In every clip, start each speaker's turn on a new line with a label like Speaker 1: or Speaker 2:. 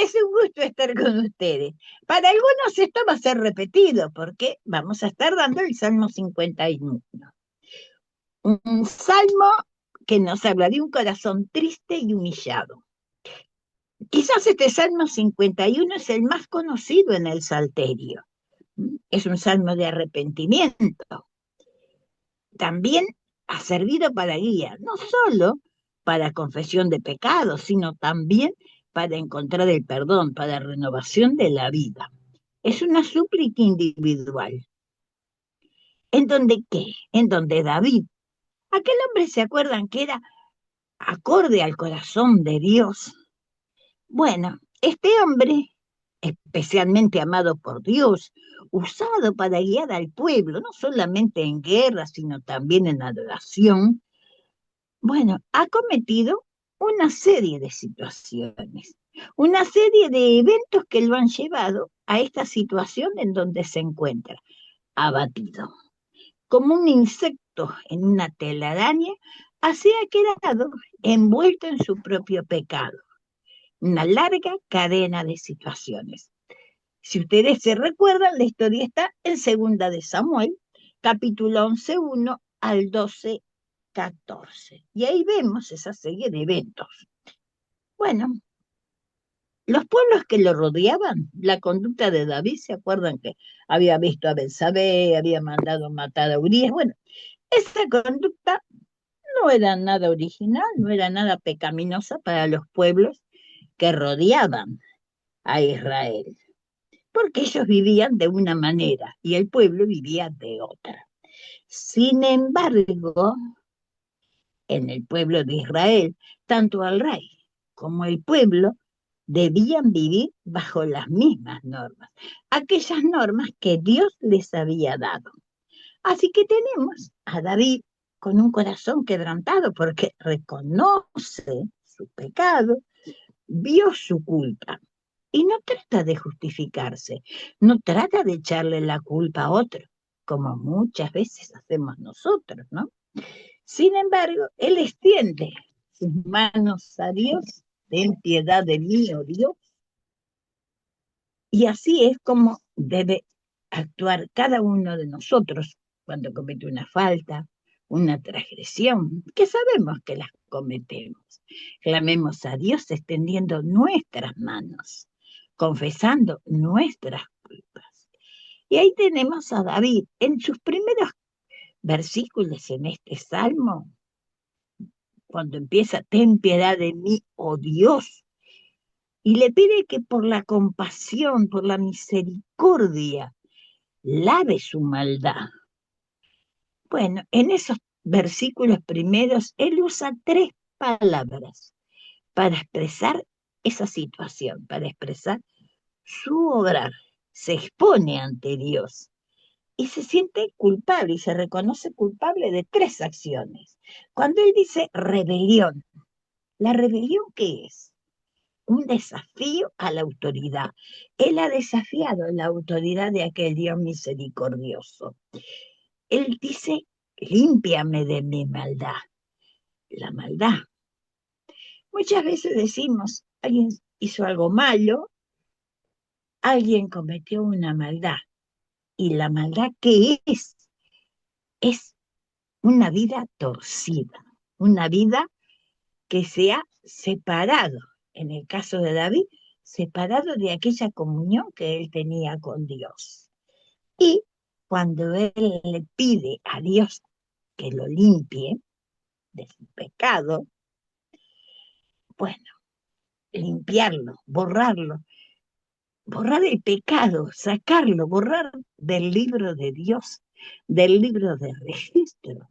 Speaker 1: Es un gusto estar con ustedes. Para algunos esto va a ser repetido porque vamos a estar dando el Salmo 51. Un salmo que nos habla de un corazón triste y humillado. Quizás este Salmo 51 es el más conocido en el Salterio. Es un salmo de arrepentimiento. También ha servido para guía, no solo para confesión de pecados, sino también para encontrar el perdón, para renovación de la vida. Es una súplica individual. ¿En donde qué? En donde David, aquel hombre, ¿se acuerdan que era acorde al corazón de Dios? Bueno, este hombre, especialmente amado por Dios, usado para guiar al pueblo, no solamente en guerra, sino también en adoración, bueno, ha cometido una serie de situaciones, una serie de eventos que lo han llevado a esta situación en donde se encuentra, abatido. Como un insecto en una telaraña, así ha quedado envuelto en su propio pecado. Una larga cadena de situaciones. Si ustedes se recuerdan, la historia está en Segunda de Samuel, capítulo 11, 1 al 12, 14. Y ahí vemos esa serie de eventos. Bueno, los pueblos que lo rodeaban, la conducta de David, ¿se acuerdan que había visto a Betsabé, había mandado matar a Urías? Bueno, esa conducta no era nada original, no era nada pecaminosa para los pueblos que rodeaban a Israel, porque ellos vivían de una manera y el pueblo vivía de otra. Sin embargo, en el pueblo de Israel, tanto el rey como el pueblo debían vivir bajo las mismas normas, aquellas normas que Dios les había dado. Así que tenemos a David con un corazón quebrantado porque reconoce su pecado, vio su culpa y no trata de justificarse, no trata de echarle la culpa a otro, como muchas veces hacemos nosotros, ¿no? Sin embargo, él extiende sus manos a Dios, ten piedad de mí, oh Dios, y así es como debe actuar cada uno de nosotros cuando comete una falta, una transgresión, que sabemos que las cometemos. Clamemos a Dios extendiendo nuestras manos, confesando nuestras culpas. Y ahí tenemos a David en sus primeros versículos en este salmo, cuando empieza, ten piedad de mí, oh Dios, y le pide que por la compasión, por la misericordia, lave su maldad. Bueno, en esos versículos primeros, él usa tres palabras para expresar esa situación, para expresar su obrar. Se expone ante Dios y se siente culpable y se reconoce culpable de tres acciones. Cuando él dice rebelión, ¿la rebelión qué es? Un desafío a la autoridad. Él ha desafiado la autoridad de aquel Dios misericordioso. Él dice, límpiame de mi maldad. La maldad. Muchas veces decimos, alguien hizo algo malo, alguien cometió una maldad. ¿Y la maldad qué es? Es una vida torcida, una vida que se ha separado, en el caso de David, separado de aquella comunión que él tenía con Dios. Y cuando él le pide a Dios que lo limpie de su pecado, bueno, limpiarlo, borrar el pecado, sacarlo, borrar del libro de Dios, del libro de registro.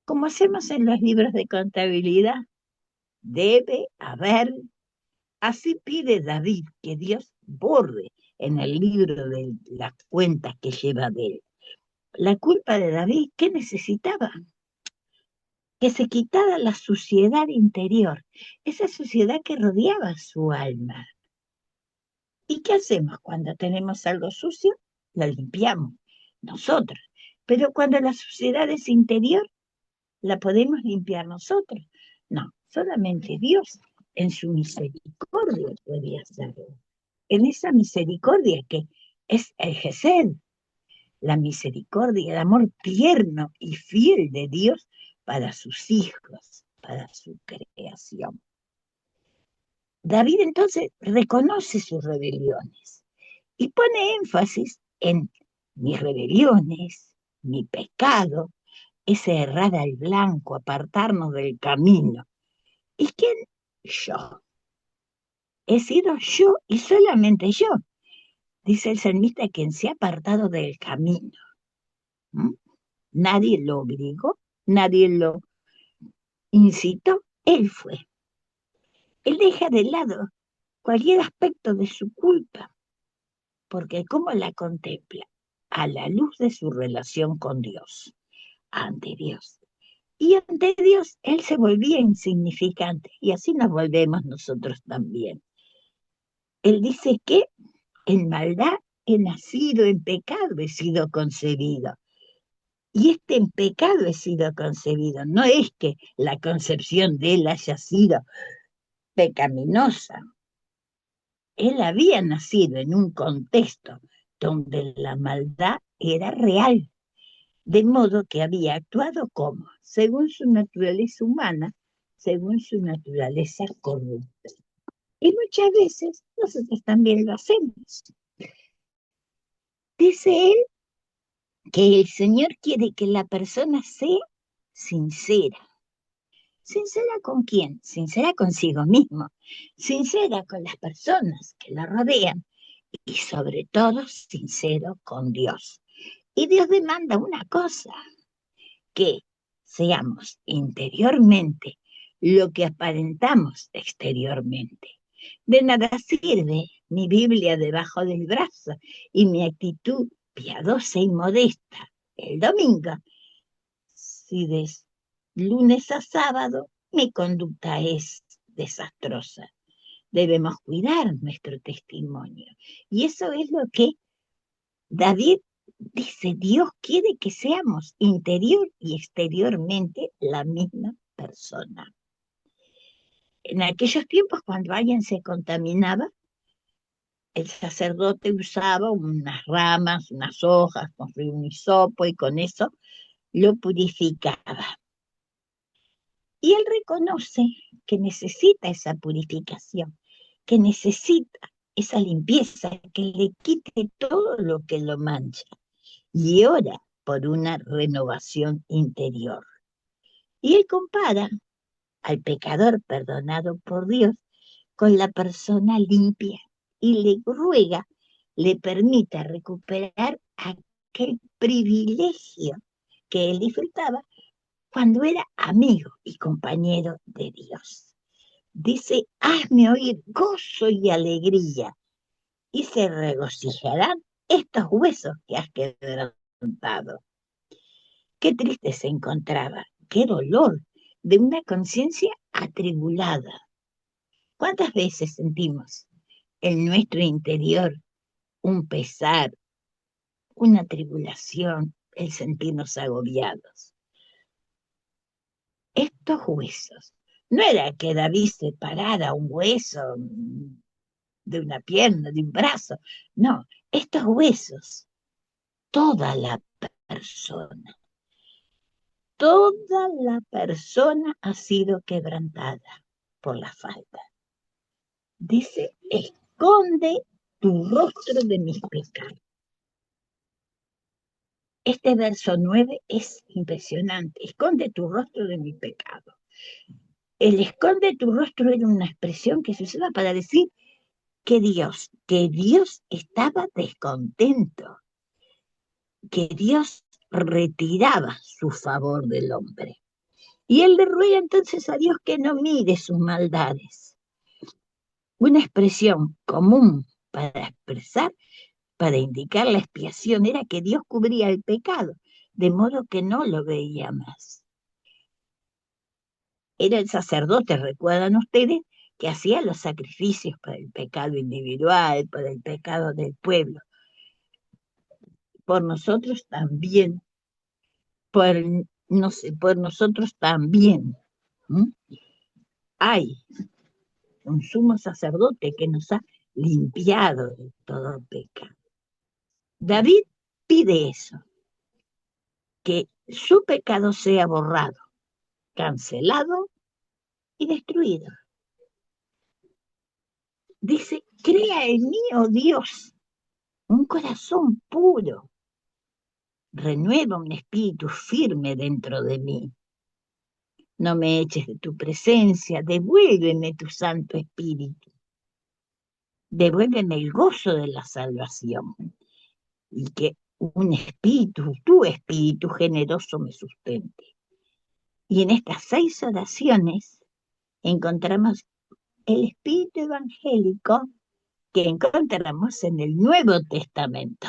Speaker 1: Como hacemos en los libros de contabilidad, debe haber. Así pide David que Dios borre en el libro de las cuentas que lleva de él. La culpa de David, ¿qué necesitaba? Que se quitara la suciedad interior, esa suciedad que rodeaba su alma. ¿Y qué hacemos cuando tenemos algo sucio? Lo limpiamos nosotros. Pero cuando la suciedad es interior, ¿la podemos limpiar nosotros? No, solamente Dios en su misericordia puede hacerlo. En esa misericordia que es el Gesed, la misericordia, el amor tierno y fiel de Dios para sus hijos, para su creación. David entonces reconoce sus rebeliones y pone énfasis en mis rebeliones, mi pecado, ese errar al blanco, apartarnos del camino. ¿Y quién? Yo. He sido yo y solamente yo, dice el salmista, quien se ha apartado del camino. ¿Mm? Nadie lo obligó, nadie lo incitó, él fue. Él deja de lado cualquier aspecto de su culpa, porque ¿cómo la contempla? A la luz de su relación con Dios, ante Dios. Y ante Dios él se volvía insignificante, y así nos volvemos nosotros también. Él dice que en maldad he nacido, en pecado he sido concebido. Y en pecado he sido concebido. No es que la concepción de él haya sido pecaminosa. Él había nacido en un contexto donde la maldad era real, de modo que había actuado como, según su naturaleza humana, según su naturaleza corrupta. Y muchas veces nosotros también lo hacemos. Dice él que el Señor quiere que la persona sea sincera. ¿Sincera con quién? Sincera consigo mismo, sincera con las personas que la rodean y sobre todo sincero con Dios. Y Dios demanda una cosa, que seamos interiormente lo que aparentamos exteriormente. De nada sirve mi Biblia debajo del brazo y mi actitud piadosa y modesta el domingo, si de lunes a sábado mi conducta es desastrosa. Debemos cuidar nuestro testimonio. Y eso es lo que David dice, Dios quiere que seamos interior y exteriormente la misma persona. En aquellos tiempos, cuando alguien se contaminaba, el sacerdote usaba unas ramas, unas hojas, construía un hisopo y con eso lo purificaba. Y él reconoce que necesita esa purificación, que necesita esa limpieza, que le quite todo lo que lo mancha. Y ora por una renovación interior. Y él compara al pecador perdonado por Dios con la persona limpia y le ruega, le permita recuperar aquel privilegio que él disfrutaba cuando era amigo y compañero de Dios. Dice, hazme oír gozo y alegría, y se regocijarán estos huesos que has quebrantado. Qué triste se encontraba, qué dolor de una conciencia atribulada. ¿Cuántas veces sentimos en nuestro interior un pesar, una tribulación, el sentirnos agobiados? Estos huesos, no era que David separara un hueso de una pierna, de un brazo, no, estos huesos, toda la persona, toda la persona ha sido quebrantada por la falta. Dice, esconde tu rostro de mis pecados. Este verso 9 es impresionante. Esconde tu rostro de mi pecado. El esconde tu rostro era una expresión que se usaba para decir que Dios estaba descontento, que Dios retiraba su favor del hombre. Y él le ruega entonces a Dios que no mire sus maldades. Una expresión común para expresar, para indicar la expiación, era que Dios cubría el pecado, de modo que no lo veía más. Era el sacerdote, recuerdan ustedes, que hacía los sacrificios para el pecado individual, para el pecado del pueblo. Por nosotros también, por nosotros también. ¿Mm? Hay un sumo sacerdote que nos ha limpiado de todo pecado. David pide eso, que su pecado sea borrado, cancelado y destruido. Dice, crea en mí, oh Dios, un corazón puro, renueva un espíritu firme dentro de mí. No me eches de tu presencia, devuélveme tu Santo Espíritu. Devuélveme el gozo de la salvación y que un espíritu, tu espíritu generoso me sustente. Y en estas 6 oraciones encontramos el espíritu evangélico que encontramos en el Nuevo Testamento.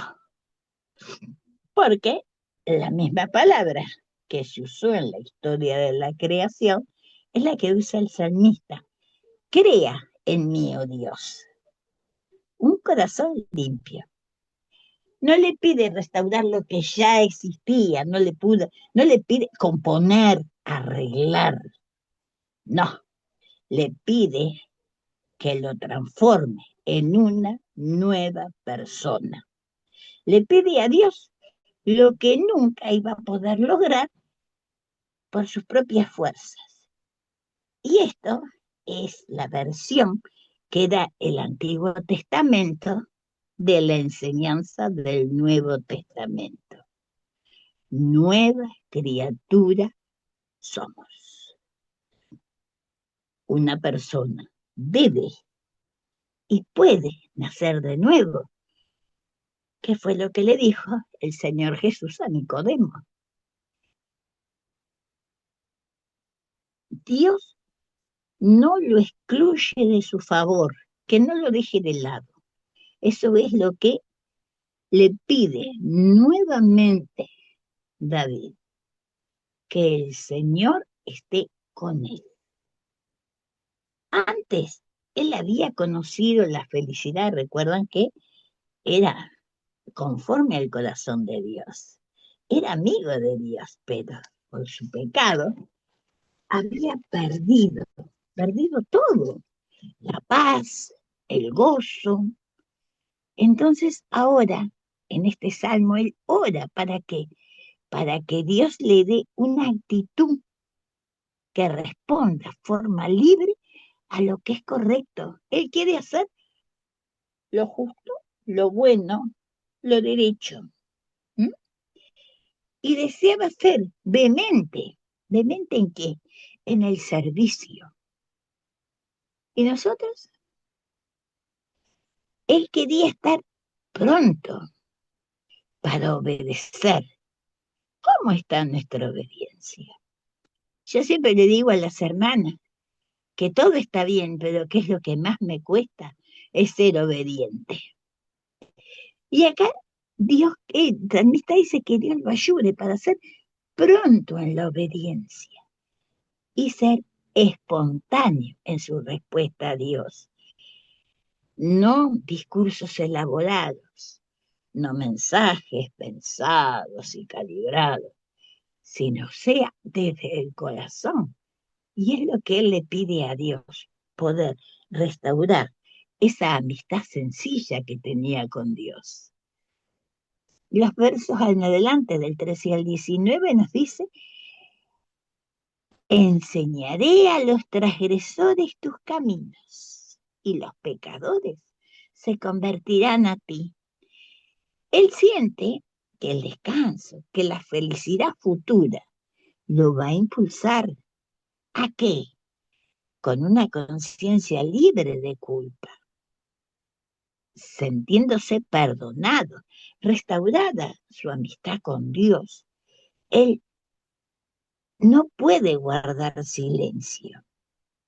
Speaker 1: Porque la misma palabra que se usó en la historia de la creación es la que usa el salmista. Crea en mí, oh Dios, un corazón limpio. No le pide restaurar lo que ya existía, no le pide componer, arreglar. No, le pide que lo transforme en una nueva persona. Le pide a Dios lo que nunca iba a poder lograr por sus propias fuerzas. Y esto es la versión que da el Antiguo Testamento de la enseñanza del Nuevo Testamento. Nueva criatura somos. Una persona debe y puede nacer de nuevo. ¿Qué fue lo que le dijo el Señor Jesús a Nicodemo? Dios no lo excluye de su favor, que no lo deje de lado. Eso es lo que le pide nuevamente David, que el Señor esté con él. Antes, él había conocido la felicidad, recuerdan que era conforme al corazón de Dios. Era amigo de Dios, pero por su pecado había perdido todo, la paz, el gozo. Entonces ahora, en este salmo, él ora para que Dios le dé una actitud que responda de forma libre a lo que es correcto. Él quiere hacer lo justo, lo bueno, lo derecho. ¿Mm? Y deseaba ser vehemente. ¿Vehemente en qué? En el servicio. ¿Y nosotros? Él quería estar pronto para obedecer. ¿Cómo está nuestra obediencia? Yo siempre le digo a las hermanas que todo está bien, pero ¿qué es lo que más me cuesta? Es ser obediente. Y acá Dios, el salmista dice que Dios lo ayude para ser pronto en la obediencia y ser espontáneo en su respuesta a Dios. No discursos elaborados, no mensajes pensados y calibrados, sino sea desde el corazón. Y es lo que él le pide a Dios, poder restaurar esa amistad sencilla que tenía con Dios. Los versos en adelante, del 13 al 19, nos dice: enseñaré a los transgresores tus caminos, y los pecadores se convertirán a ti. Él siente que el descanso, que la felicidad futura lo va a impulsar. ¿A qué? Con una conciencia libre de culpa, sintiéndose perdonado, restaurada su amistad con Dios. Él no puede guardar silencio.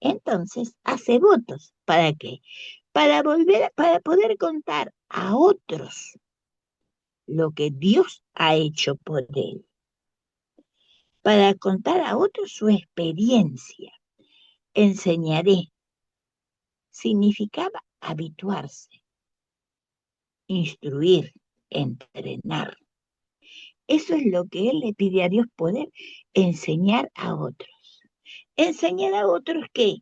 Speaker 1: Entonces hace votos. ¿Para qué? Para poder contar a otros lo que Dios ha hecho por él. Para contar a otros su experiencia. Enseñaré. Significaba habituarse, instruir, entrenar. Eso es lo que él le pide a Dios, poder enseñar a otros. ¿Enseñar a otros qué?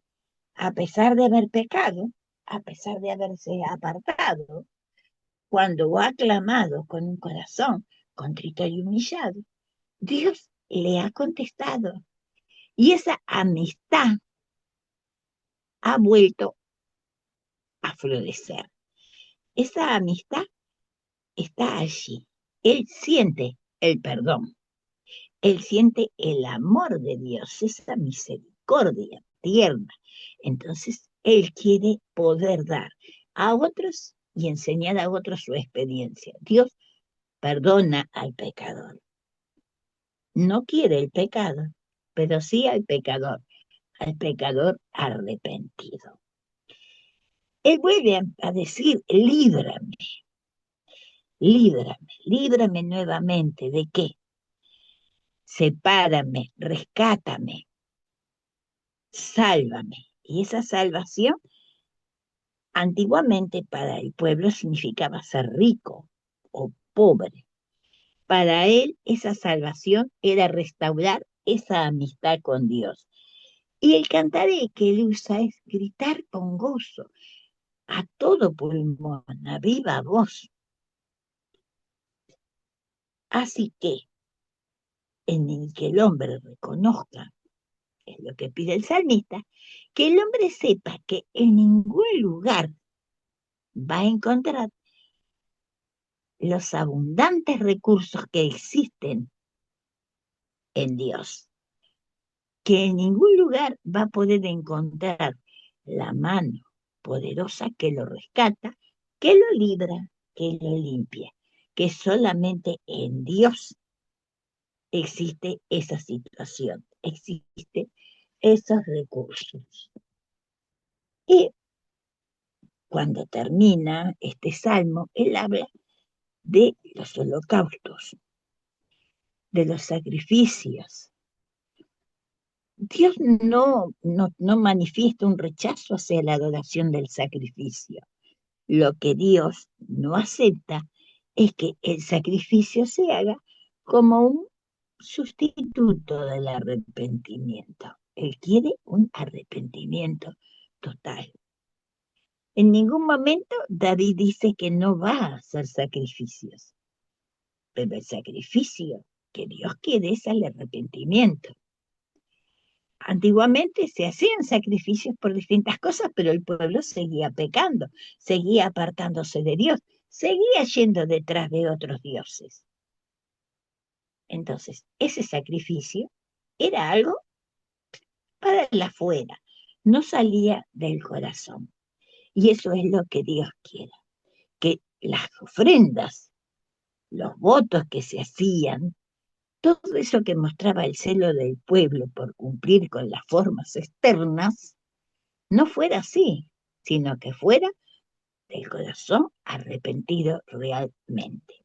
Speaker 1: a pesar de haber pecado, a pesar de haberse apartado, cuando ha clamado con un corazón contrito y humillado, Dios le ha contestado. Y esa amistad ha vuelto a florecer. Esa amistad está allí. Él siente el perdón. Él siente el amor de Dios, esa misericordia tierna. Entonces, Él quiere poder dar a otros y enseñar a otros su experiencia. Dios perdona al pecador. No quiere el pecado, pero sí al pecador arrepentido. Él vuelve a decir, líbrame nuevamente. ¿De qué? Sepárame, rescátame, sálvame. Y esa salvación antiguamente para el pueblo significaba ser rico o pobre. Para él esa salvación era restaurar esa amistad con Dios. Y el cantaré que él usa es gritar con gozo, a todo pulmón, a viva voz. Así que en el que el hombre reconozca, es lo que pide el salmista, que el hombre sepa que en ningún lugar va a encontrar los abundantes recursos que existen en Dios, que en ningún lugar va a poder encontrar la mano poderosa que lo rescata, que lo libra, que lo limpia, que solamente en Dios existe esa situación, existe esos recursos. Y cuando termina este salmo, él habla de los holocaustos, de los sacrificios. Dios no manifiesta un rechazo hacia la adoración del sacrificio. Lo que Dios no acepta es que el sacrificio se haga como un sustituto del arrepentimiento. Él quiere un arrepentimiento total. En ningún momento David dice que no va a hacer sacrificios, pero el sacrificio que Dios quiere es el arrepentimiento. Antiguamente se hacían sacrificios por distintas cosas, pero el pueblo seguía pecando, seguía apartándose de Dios, seguía yendo detrás de otros dioses. Entonces, ese sacrificio era algo para el afuera, no salía del corazón. Y eso es lo que Dios quiere, que las ofrendas, los votos que se hacían, todo eso que mostraba el celo del pueblo por cumplir con las formas externas, no fuera así, sino que fuera del corazón arrepentido realmente.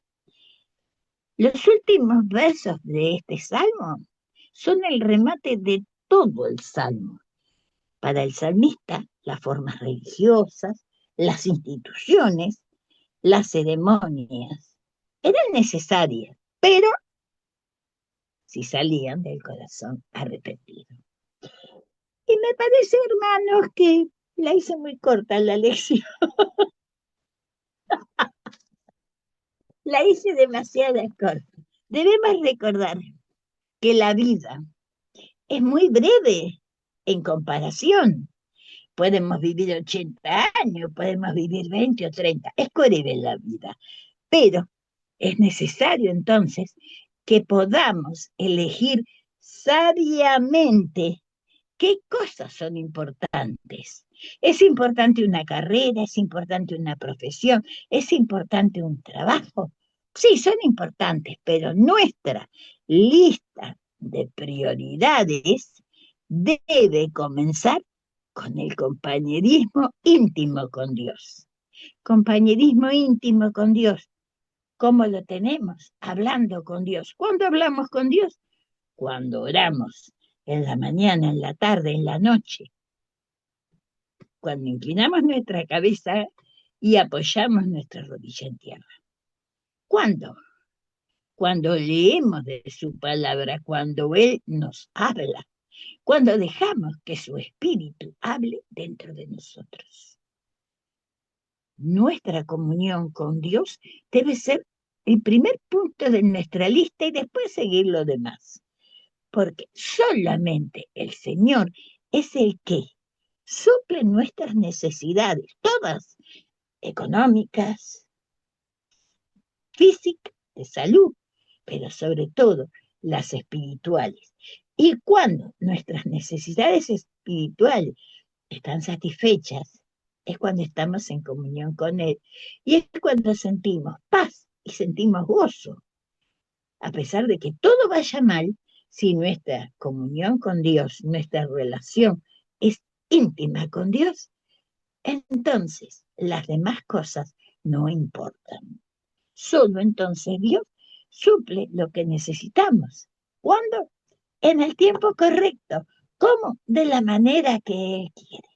Speaker 1: Los últimos versos de este salmo son el remate de todo el salmo. Para el salmista, las formas religiosas, las instituciones, las ceremonias eran necesarias, pero si salían del corazón arrepentido. Y me parece, hermanos, que la hice muy corta la lección. La hice demasiado corta. Debemos recordar que la vida es muy breve en comparación. Podemos vivir 80 años, podemos vivir 20 o 30. Es breve la vida. Pero es necesario entonces que podamos elegir sabiamente qué cosas son importantes. Es importante una carrera, es importante una profesión, es importante un trabajo. Sí, son importantes, pero nuestra lista de prioridades debe comenzar con el compañerismo íntimo con Dios. Compañerismo íntimo con Dios. ¿Cómo lo tenemos? Hablando con Dios. ¿Cuándo hablamos con Dios? Cuando oramos, en la mañana, en la tarde, en la noche, cuando inclinamos nuestra cabeza y apoyamos nuestra rodilla en tierra. ¿Cuándo? Cuando leemos de su palabra, cuando Él nos habla. cuando dejamos que su espíritu hable dentro de nosotros. Nuestra comunión con Dios debe ser el primer punto de nuestra lista y después seguir lo demás, porque solamente el Señor es el que suple nuestras necesidades, todas, económicas, físicas, de salud, pero sobre todo las espirituales. Y cuando nuestras necesidades espirituales están satisfechas, es cuando estamos en comunión con Él. Y es cuando sentimos paz y sentimos gozo. A pesar de que todo vaya mal, si nuestra comunión con Dios, nuestra relación es íntima con Dios, entonces las demás cosas no importan. Solo entonces Dios suple lo que necesitamos. ¿Cuándo? En el tiempo correcto. ¿Cómo? De la manera que Él quiere.